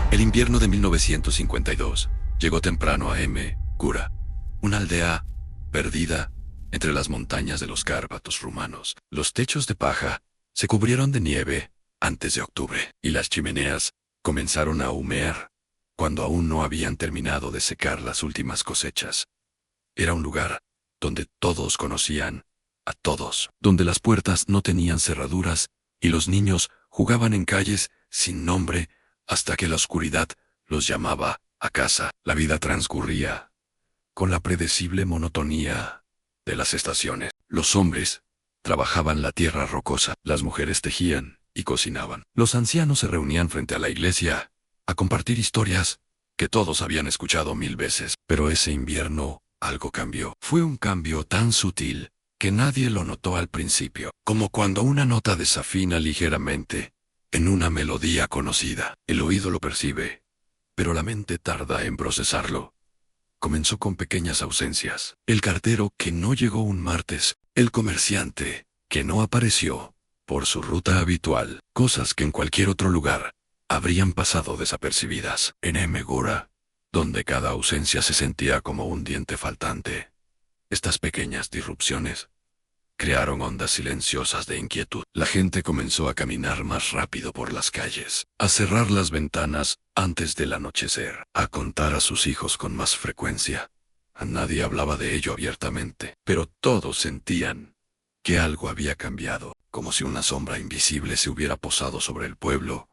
El invierno de 1952 llegó temprano a Gura, una aldea perdida entre las montañas de los Cárpatos rumanos. Los techos de paja se cubrieron de nieve antes de octubre, y las chimeneas comenzaron a humear cuando aún no habían terminado de secar las últimas cosechas. Era un lugar donde todos conocían a todos, donde las puertas no tenían cerraduras y los niños jugaban en calles sin nombre hasta que la oscuridad los llamaba a casa. La vida transcurría con la predecible monotonía de las estaciones. Los hombres trabajaban la tierra rocosa, las mujeres tejían y cocinaban. Los ancianos se reunían frente a la iglesia a compartir historias que todos habían escuchado 1000 veces. Pero ese invierno algo cambió. Fue un cambio tan sutil que nadie lo notó al principio, como cuando una nota desafina ligeramente en una melodía conocida. El oído lo percibe, pero la mente tarda en procesarlo. Comenzó con pequeñas ausencias. El cartero que no llegó un martes, el comerciante que no apareció por su ruta habitual, cosas que en cualquier otro lugar habrían pasado desapercibidas. En Gura, donde cada ausencia se sentía como un diente faltante, estas pequeñas disrupciones crearon ondas silenciosas de inquietud. La gente comenzó a caminar más rápido por las calles, a cerrar las ventanas antes del anochecer, a contar a sus hijos con más frecuencia. A nadie hablaba de ello abiertamente, pero todos sentían que algo había cambiado, como si una sombra invisible se hubiera posado sobre el pueblo,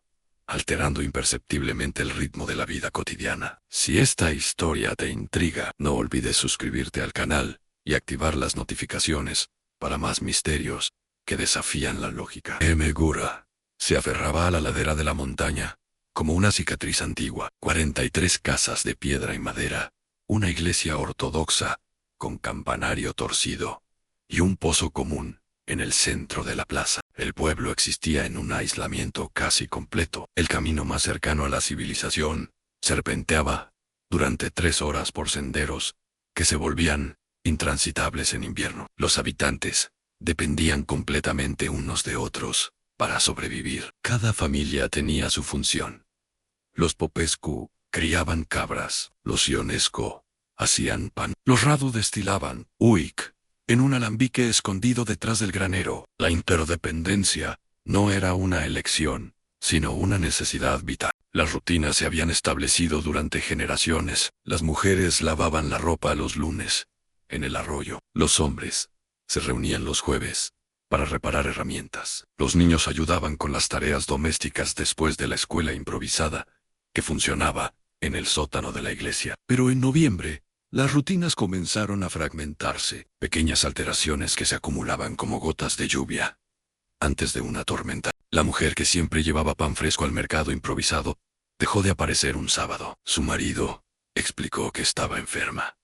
alterando imperceptiblemente el ritmo de la vida cotidiana. Si esta historia te intriga, no olvides suscribirte al canal y activar las notificaciones para más misterios que desafían la lógica. Gura se aferraba a la ladera de la montaña como una cicatriz antigua. 43 casas de piedra y madera, una iglesia ortodoxa con campanario torcido y un pozo común en el centro de la plaza. El pueblo existía en un aislamiento casi completo. El camino más cercano a la civilización serpenteaba durante 3 horas por senderos que se volvían intransitables en invierno. Los habitantes dependían completamente unos de otros para sobrevivir. Cada familia tenía su función. Los Popescu criaban cabras, los Ionesco hacían pan, los Radu destilaban uik en un alambique escondido detrás del granero. La interdependencia no era una elección, sino una necesidad vital. Las rutinas se habían establecido durante generaciones. Las mujeres lavaban la ropa los lunes en el arroyo. Los hombres se reunían los jueves para reparar herramientas. Los niños ayudaban con las tareas domésticas después de la escuela improvisada que funcionaba en el sótano de la iglesia. Pero en noviembre, las rutinas comenzaron a fragmentarse, pequeñas alteraciones que se acumulaban como gotas de lluvia antes de una tormenta. La mujer que siempre llevaba pan fresco al mercado improvisado dejó de aparecer un sábado. Su marido explicó que estaba enferma.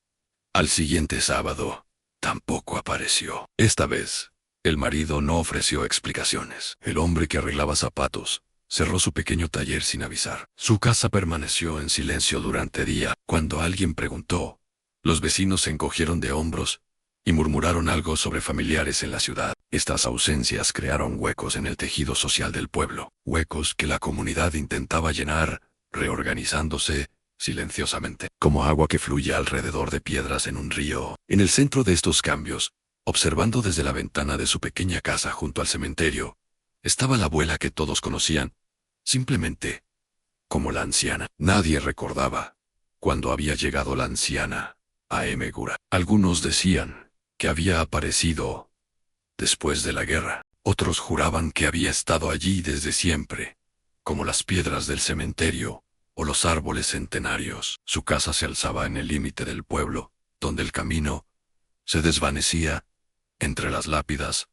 Al siguiente sábado, tampoco apareció. Esta vez, el marido no ofreció explicaciones. El hombre que arreglaba zapatos cerró su pequeño taller sin avisar. Su casa permaneció en silencio durante día. Cuando alguien preguntó, los vecinos se encogieron de hombros y murmuraron algo sobre familiares en la ciudad. Estas ausencias crearon huecos en el tejido social del pueblo, huecos que la comunidad intentaba llenar, reorganizándose silenciosamente, como agua que fluye alrededor de piedras en un río. En el centro de estos cambios, observando desde la ventana de su pequeña casa junto al cementerio, estaba la abuela que todos conocían, simplemente como la anciana. Nadie recordaba cuándo había llegado la anciana a Gura. Algunos decían que había aparecido después de la guerra. Otros juraban que había estado allí desde siempre, como las piedras del cementerio o los árboles centenarios. Su casa se alzaba en el límite del pueblo, donde el camino se desvanecía entre las lápidas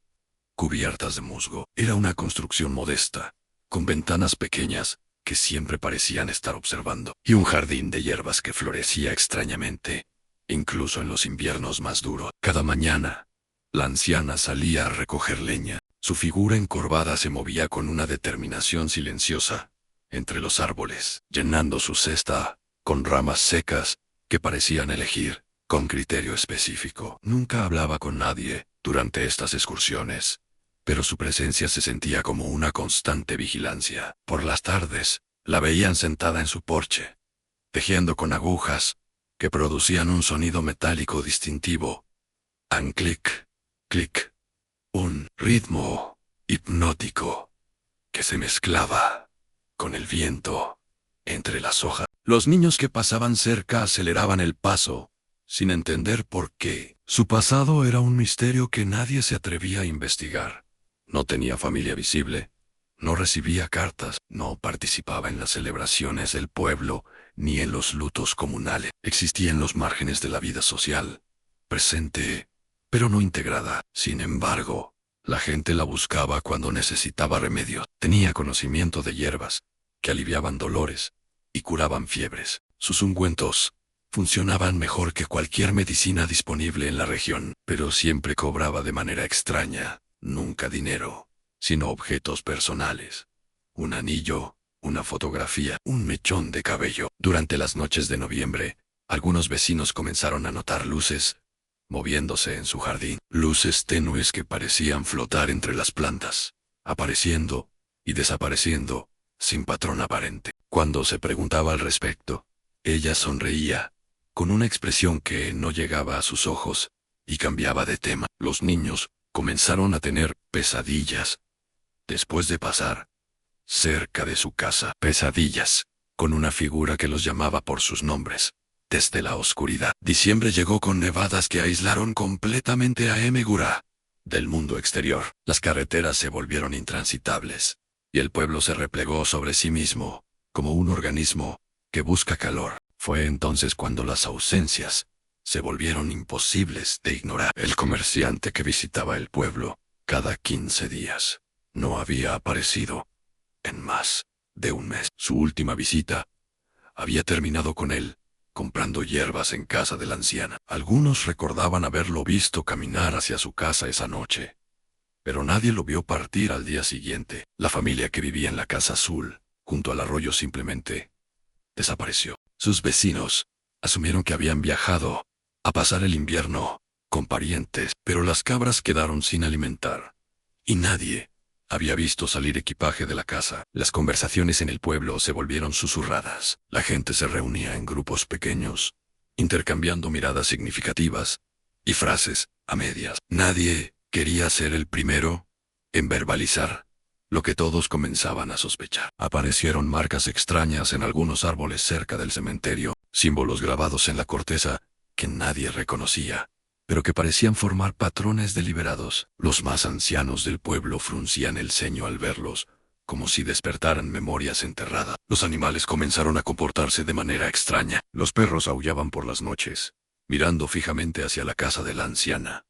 cubiertas de musgo. Era una construcción modesta, con ventanas pequeñas que siempre parecían estar observando, y un jardín de hierbas que florecía extrañamente, incluso en los inviernos más duros. Cada mañana, la anciana salía a recoger leña. Su figura encorvada se movía con una determinación silenciosa entre los árboles, llenando su cesta con ramas secas que parecían elegir con criterio específico. Nunca hablaba con nadie durante estas excursiones, pero su presencia se sentía como una constante vigilancia. Por las tardes, La veían sentada en su porche, tejiendo con agujas que producían un sonido metálico distintivo. An clic, clic. Un ritmo hipnótico que se mezclaba con el viento entre las hojas. Los niños que pasaban cerca aceleraban el paso, sin entender por qué. Su pasado era un misterio que nadie se atrevía a investigar. No tenía familia visible, no recibía cartas, no participaba en las celebraciones del pueblo, ni en los lutos comunales. Existía en los márgenes de la vida social, presente, pero no integrada. Sin embargo, la gente la buscaba cuando necesitaba remedios. Tenía conocimiento de hierbas que aliviaban dolores y curaban fiebres. Sus ungüentos funcionaban mejor que cualquier medicina disponible en la región, pero siempre cobraba de manera extraña, nunca dinero, sino objetos personales. Un anillo, una fotografía, un mechón de cabello. Durante las noches de noviembre, algunos vecinos comenzaron a notar luces moviéndose en su jardín, luces tenues que parecían flotar entre las plantas, apareciendo y desapareciendo, sin patrón aparente. Cuando se preguntaba al respecto, ella sonreía, con una expresión que no llegaba a sus ojos, y cambiaba de tema. Los niños comenzaron a tener pesadillas, después de pasar cerca de su casa. Pesadillas, con una figura que los llamaba por sus nombres. Desde la oscuridad. Diciembre llegó con nevadas que aislaron completamente a Emegura del mundo exterior. Las carreteras se volvieron intransitables, y el pueblo se replegó sobre sí mismo, como un organismo que busca calor. Fue entonces cuando las ausencias se volvieron imposibles de ignorar. El comerciante que visitaba el pueblo cada 15 días no había aparecido en más de un mes. Su última visita había terminado con él comprando hierbas en casa de la anciana. Algunos recordaban haberlo visto caminar hacia su casa esa noche, pero nadie lo vio partir al día siguiente. La familia que vivía en la casa azul, junto al arroyo, simplemente desapareció. Sus vecinos asumieron que habían viajado a pasar el invierno con parientes, pero las cabras quedaron sin alimentar, y nadie había visto salir equipaje de la casa. Las conversaciones en el pueblo se volvieron susurradas. La gente se reunía en grupos pequeños, intercambiando miradas significativas y frases a medias. Nadie quería ser el primero en verbalizar lo que todos comenzaban a sospechar. Aparecieron marcas extrañas en algunos árboles cerca del cementerio, símbolos grabados en la corteza que nadie reconocía, pero que parecían formar patrones deliberados. Los más ancianos del pueblo fruncían el ceño al verlos, como si despertaran memorias enterradas. Los animales comenzaron a comportarse de manera extraña. Los perros aullaban por las noches, mirando fijamente hacia la casa de la anciana.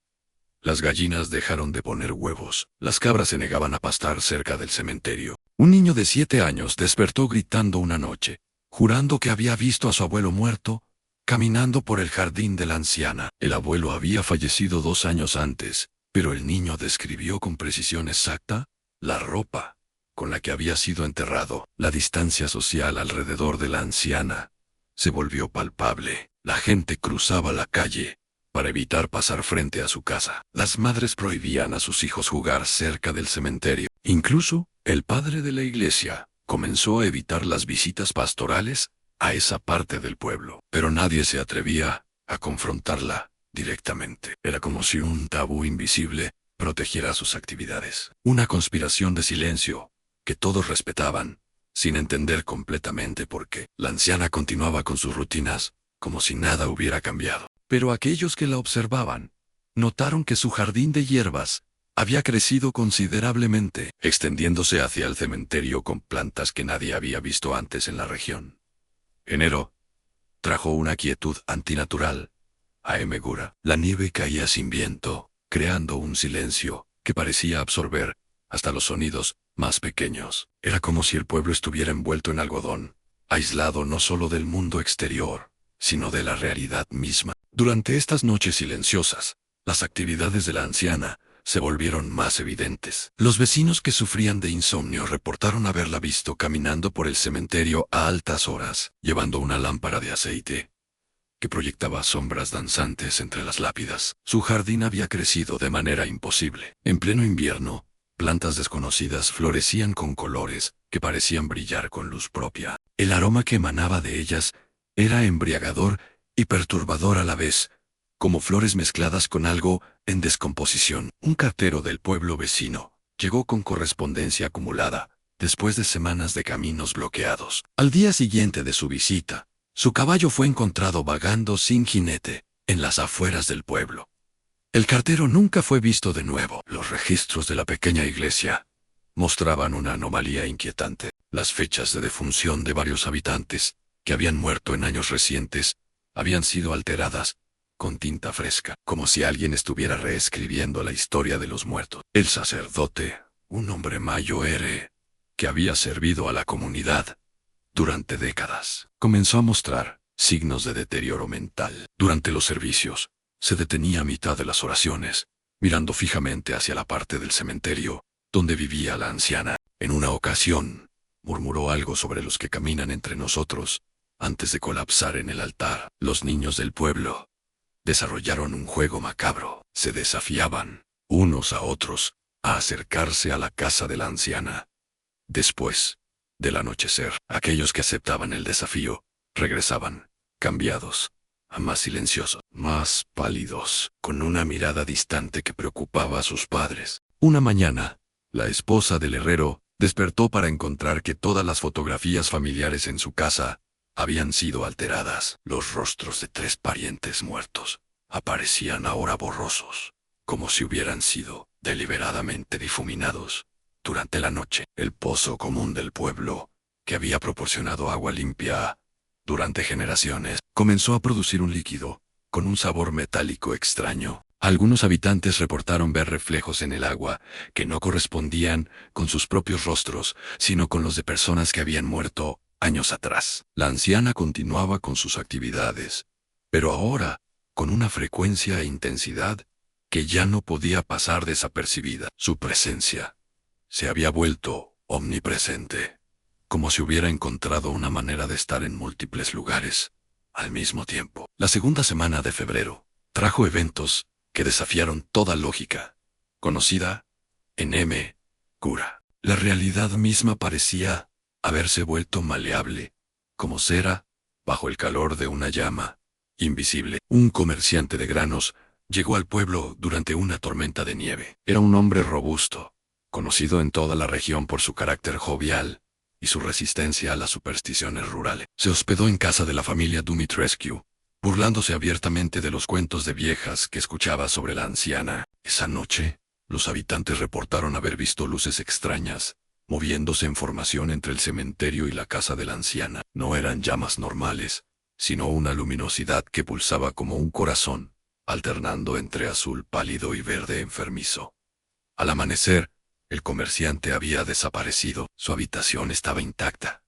Las gallinas dejaron de poner huevos. Las cabras se negaban a pastar cerca del cementerio. Un niño de 7 años despertó gritando una noche, jurando que había visto a su abuelo muerto, caminando por el jardín de la anciana. El abuelo había fallecido 2 años antes, pero el niño describió con precisión exacta la ropa con la que había sido enterrado. La distancia social alrededor de la anciana se volvió palpable. La gente cruzaba la calle para evitar pasar frente a su casa. Las madres prohibían a sus hijos jugar cerca del cementerio. Incluso, el padre de la iglesia comenzó a evitar las visitas pastorales a esa parte del pueblo, pero nadie se atrevía a confrontarla directamente. Era como si un tabú invisible protegiera sus actividades. Una conspiración de silencio que todos respetaban, sin entender completamente por qué. La anciana continuaba con sus rutinas, como si nada hubiera cambiado. Pero aquellos que la observaban notaron que su jardín de hierbas había crecido considerablemente, extendiéndose hacia el cementerio con plantas que nadie había visto antes en la región. Enero trajo una quietud antinatural a Emegura. La nieve caía sin viento, creando un silencio que parecía absorber hasta los sonidos más pequeños. Era como si el pueblo estuviera envuelto en algodón, aislado no solo del mundo exterior, sino de la realidad misma. Durante estas noches silenciosas, las actividades de la anciana se volvieron más evidentes. Los vecinos que sufrían de insomnio reportaron haberla visto caminando por el cementerio a altas horas, llevando una lámpara de aceite que proyectaba sombras danzantes entre las lápidas. Su jardín había crecido de manera imposible. En pleno invierno, Plantas desconocidas florecían con colores que parecían brillar con luz propia. El aroma que emanaba de ellas era embriagador y perturbador a la vez, como flores mezcladas con algo en descomposición. Un cartero del pueblo vecino llegó con correspondencia acumulada, después de semanas de caminos bloqueados. Al día siguiente de su visita, su caballo fue encontrado vagando sin jinete en las afueras del pueblo. El cartero nunca fue visto de nuevo. Los registros de la pequeña iglesia mostraban una anomalía inquietante. Las fechas de defunción de varios habitantes que habían muerto en años recientes habían sido alteradas con tinta fresca, como si alguien estuviera reescribiendo la historia de los muertos. El sacerdote, un hombre mayor que había servido a la comunidad durante décadas, comenzó a mostrar signos de deterioro mental. Durante los servicios, se detenía a mitad de las oraciones, mirando fijamente hacia la parte del cementerio donde vivía la anciana. En una ocasión, murmuró algo sobre los que caminan entre nosotros antes de colapsar en el altar. Los niños del pueblo desarrollaron un juego macabro. Se desafiaban unos a otros a acercarse a la casa de la anciana. Después del anochecer, aquellos que aceptaban el desafío regresaban, cambiados, más silenciosos, más pálidos, con una mirada distante que preocupaba a sus padres. Una mañana, la esposa del herrero despertó para encontrar que todas las fotografías familiares en su casa habían sido alteradas. Los rostros de 3 parientes muertos aparecían ahora borrosos, como si hubieran sido deliberadamente difuminados durante la noche. El pozo común del pueblo, que había proporcionado agua limpia durante generaciones, comenzó a producir un líquido con un sabor metálico extraño. Algunos habitantes reportaron ver reflejos en el agua que no correspondían con sus propios rostros, sino con los de personas que habían muerto años atrás. La anciana continuaba con sus actividades, pero ahora con una frecuencia e intensidad que ya no podía pasar desapercibida. Su presencia se había vuelto omnipresente, como si hubiera encontrado una manera de estar en múltiples lugares al mismo tiempo. La segunda semana de febrero trajo eventos que desafiaron toda lógica conocida en Cura. La realidad misma parecía haberse vuelto maleable, como cera bajo el calor de una llama invisible. Un comerciante de granos llegó al pueblo durante una tormenta de nieve. Era un hombre robusto, conocido en toda la región por su carácter jovial y su resistencia a las supersticiones rurales. Se hospedó en casa de la familia Dumitrescu, burlándose abiertamente de los cuentos de viejas que escuchaba sobre la anciana. Esa noche, los habitantes reportaron haber visto luces extrañas, moviéndose en formación entre el cementerio y la casa de la anciana. No eran llamas normales, sino una luminosidad que pulsaba como un corazón, alternando entre azul pálido y verde enfermizo. Al amanecer, el comerciante había desaparecido. Su habitación estaba intacta,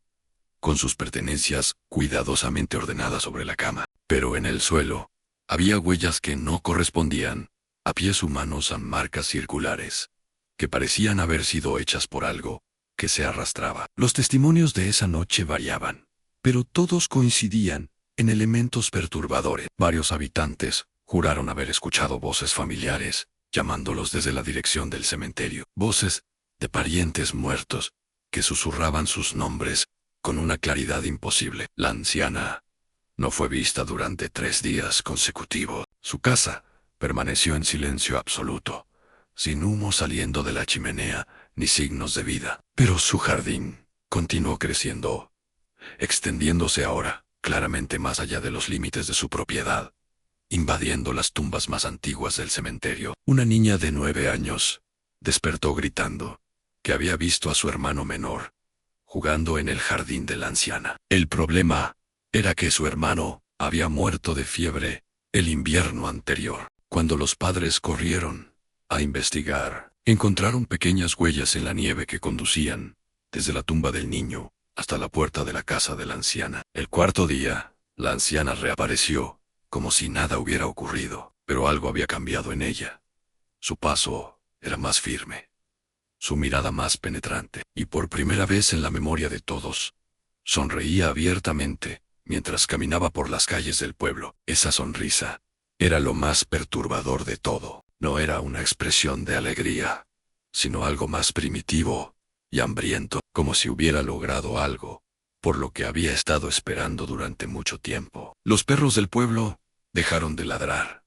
con sus pertenencias cuidadosamente ordenadas sobre la cama. Pero en el suelo había huellas que no correspondían a pies humanos, a marcas circulares, que parecían haber sido hechas por algo que se arrastraba. Los testimonios de esa noche variaban, pero todos coincidían en elementos perturbadores. Varios habitantes juraron haber escuchado voces familiares, llamándolos desde la dirección del cementerio. Voces de parientes muertos que susurraban sus nombres con una claridad imposible. La anciana no fue vista durante 3 días consecutivos. Su casa permaneció en silencio absoluto, sin humo saliendo de la chimenea ni signos de vida. Pero su jardín continuó creciendo, extendiéndose ahora claramente más allá de los límites de su propiedad, invadiendo las tumbas más antiguas del cementerio. Una niña de 9 años despertó gritando que había visto a su hermano menor jugando en el jardín de la anciana. El problema era que su hermano había muerto de fiebre el invierno anterior. Cuando los padres corrieron a investigar, encontraron pequeñas huellas en la nieve que conducían desde la tumba del niño hasta la puerta de la casa de la anciana. El cuarto día, la anciana reapareció, como si nada hubiera ocurrido, pero algo había cambiado en ella. Su paso era más firme, su mirada más penetrante, y por primera vez en la memoria de todos, sonreía abiertamente mientras caminaba por las calles del pueblo. Esa sonrisa era lo más perturbador de todo. No era una expresión de alegría, sino algo más primitivo y hambriento, como si hubiera logrado algo, por lo que había estado esperando durante mucho tiempo. Los perros del pueblo dejaron de ladrar.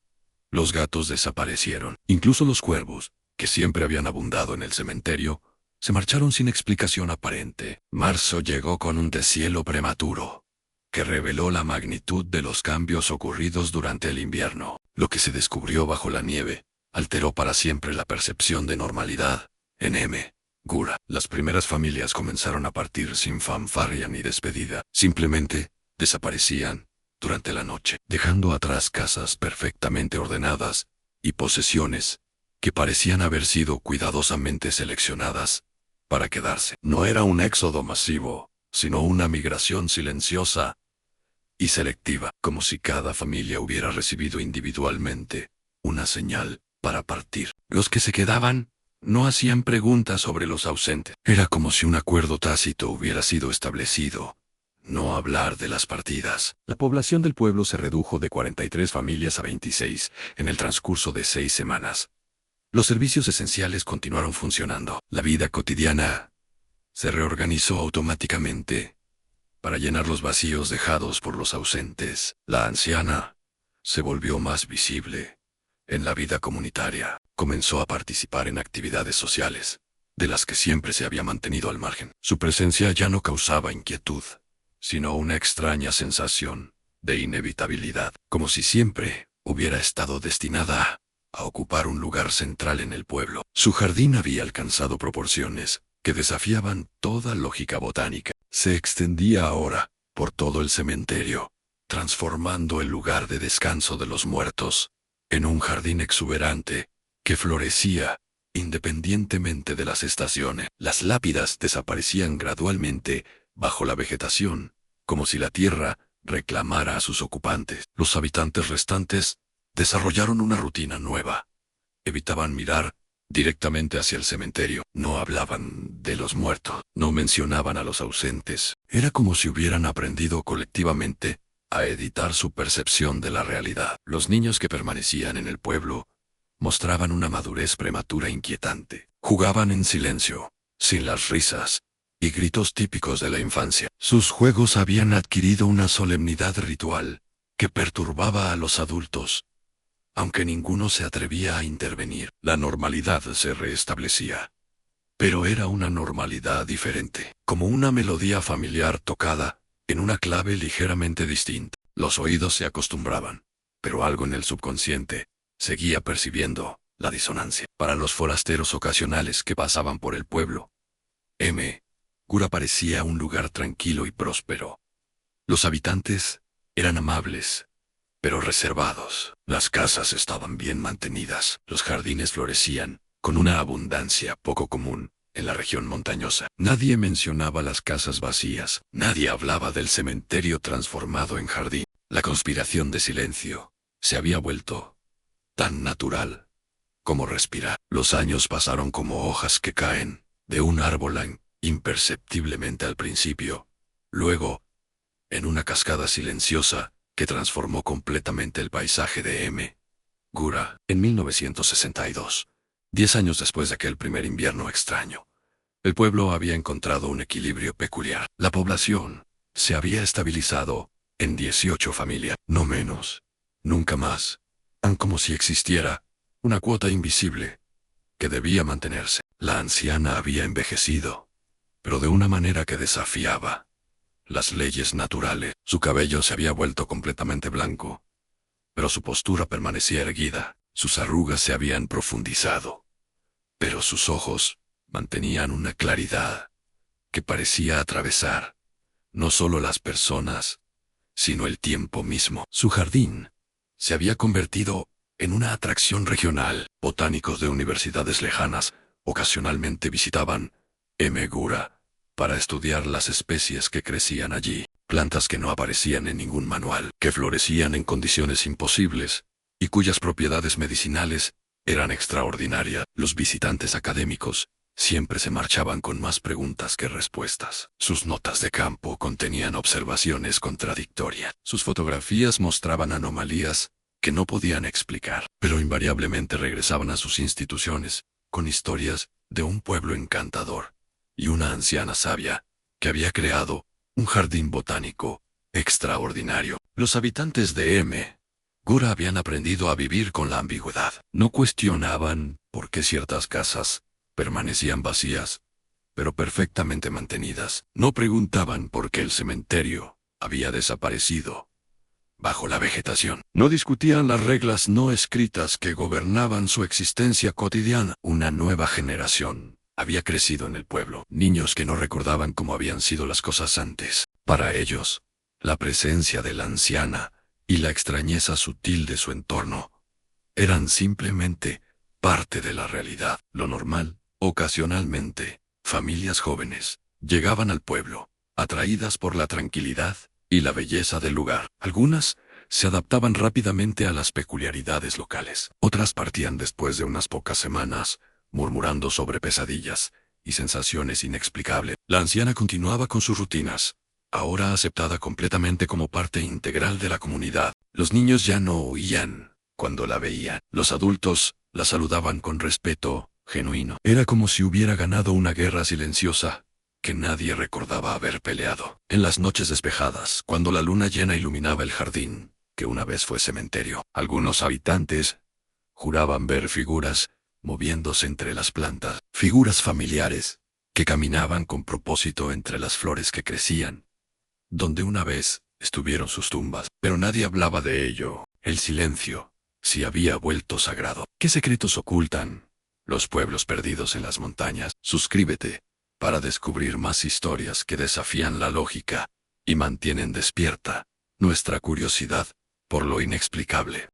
Los gatos desaparecieron. Incluso los cuervos, que siempre habían abundado en el cementerio, se marcharon sin explicación aparente. Marzo llegó con un deshielo prematuro, que reveló la magnitud de los cambios ocurridos durante el invierno. Lo que se descubrió bajo la nieve alteró para siempre la percepción de normalidad en Gura. Las primeras familias comenzaron a partir sin fanfarria ni despedida. Simplemente desaparecían durante la noche, dejando atrás casas perfectamente ordenadas y posesiones que parecían haber sido cuidadosamente seleccionadas para quedarse. No era un éxodo masivo, sino una migración silenciosa y selectiva, como si cada familia hubiera recibido individualmente una señal para partir. Los que se quedaban no hacían preguntas sobre los ausentes. Era como si un acuerdo tácito hubiera sido establecido: no hablar de las partidas. La población del pueblo se redujo de 43 familias a 26 en el transcurso de 6 semanas. Los servicios esenciales continuaron funcionando. La vida cotidiana se reorganizó automáticamente para llenar los vacíos dejados por los ausentes. La anciana se volvió más visible en la vida comunitaria. Comenzó a participar en actividades sociales, de las que siempre se había mantenido al margen. Su presencia ya no causaba inquietud, sino una extraña sensación de inevitabilidad, como si siempre hubiera estado destinada a ocupar un lugar central en el pueblo. Su jardín había alcanzado proporciones que desafiaban toda lógica botánica. Se extendía ahora por todo el cementerio, transformando el lugar de descanso de los muertos en un jardín exuberante que florecía independientemente de las estaciones. Las lápidas desaparecían gradualmente bajo la vegetación, como si la tierra reclamara a sus ocupantes. Los habitantes restantes desarrollaron una rutina nueva. Evitaban mirar directamente hacia el cementerio. No hablaban de los muertos, no mencionaban a los ausentes. Era como si hubieran aprendido colectivamente a editar su percepción de la realidad. Los niños que permanecían en el pueblo mostraban una madurez prematura inquietante. Jugaban en silencio, sin las risas y gritos típicos de la infancia. Sus juegos habían adquirido una solemnidad ritual que perturbaba a los adultos, aunque ninguno se atrevía a intervenir. La normalidad se restablecía, pero era una normalidad diferente, como una melodía familiar tocada en una clave ligeramente distinta. Los oídos se acostumbraban, pero algo en el subconsciente seguía percibiendo la disonancia. Para los forasteros ocasionales que pasaban por el pueblo, Gura parecía un lugar tranquilo y próspero. Los habitantes eran amables, pero reservados. Las casas estaban bien mantenidas. Los jardines florecían con una abundancia poco común en la región montañosa. Nadie mencionaba las casas vacías. Nadie hablaba del cementerio transformado en jardín. La conspiración de silencio se había vuelto tan natural como respirar. Los años pasaron como hojas que caen de un árbol imperceptiblemente al principio, luego en una cascada silenciosa que transformó completamente el paisaje de Gura. En 1962, 10 años después de aquel primer invierno extraño, el pueblo había encontrado un equilibrio peculiar. La población se había estabilizado en 18 familias, no menos, nunca más, tan como si existiera una cuota invisible que debía mantenerse. La anciana había envejecido, pero de una manera que desafiaba las leyes naturales. Su cabello se había vuelto completamente blanco, pero su postura permanecía erguida. Sus arrugas se habían profundizado, pero sus ojos mantenían una claridad que parecía atravesar no solo las personas, sino el tiempo mismo. Su jardín se había convertido en una atracción regional. Botánicos de universidades lejanas ocasionalmente visitaban Gura para estudiar las especies que crecían allí, plantas que no aparecían en ningún manual, que florecían en condiciones imposibles y cuyas propiedades medicinales eran extraordinarias. Los visitantes académicos siempre se marchaban con más preguntas que respuestas. Sus notas de campo contenían observaciones contradictorias. Sus fotografías mostraban anomalías que no podían explicar, pero invariablemente regresaban a sus instituciones con historias de un pueblo encantador y una anciana sabia que había creado un jardín botánico extraordinario. Los habitantes de Gura habían aprendido a vivir con la ambigüedad. No cuestionaban por qué ciertas casas permanecían vacías, pero perfectamente mantenidas. No preguntaban por qué el cementerio había desaparecido bajo la vegetación. No discutían las reglas no escritas que gobernaban su existencia cotidiana. Una nueva generación había crecido en el pueblo. Niños que no recordaban cómo habían sido las cosas antes. Para ellos, la presencia de la anciana y la extrañeza sutil de su entorno eran simplemente parte de la realidad. Lo normal. Ocasionalmente, familias jóvenes llegaban al pueblo, atraídas por la tranquilidad y la belleza del lugar. Algunas se adaptaban rápidamente a las peculiaridades locales. Otras partían después de unas pocas semanas, murmurando sobre pesadillas y sensaciones inexplicables. La anciana continuaba con sus rutinas, ahora aceptada completamente como parte integral de la comunidad. Los niños ya no huían cuando la veían. Los adultos la saludaban con respeto genuino. Era como si hubiera ganado una guerra silenciosa que nadie recordaba haber peleado. En las noches despejadas, cuando la luna llena iluminaba el jardín, que una vez fue cementerio, algunos habitantes juraban ver figuras moviéndose entre las plantas, figuras familiares que caminaban con propósito entre las flores que crecían, donde una vez estuvieron sus tumbas. Pero nadie hablaba de ello. El silencio se había vuelto sagrado. ¿Qué secretos ocultan los pueblos perdidos en las montañas? Suscríbete para descubrir más historias que desafían la lógica y mantienen despierta nuestra curiosidad por lo inexplicable.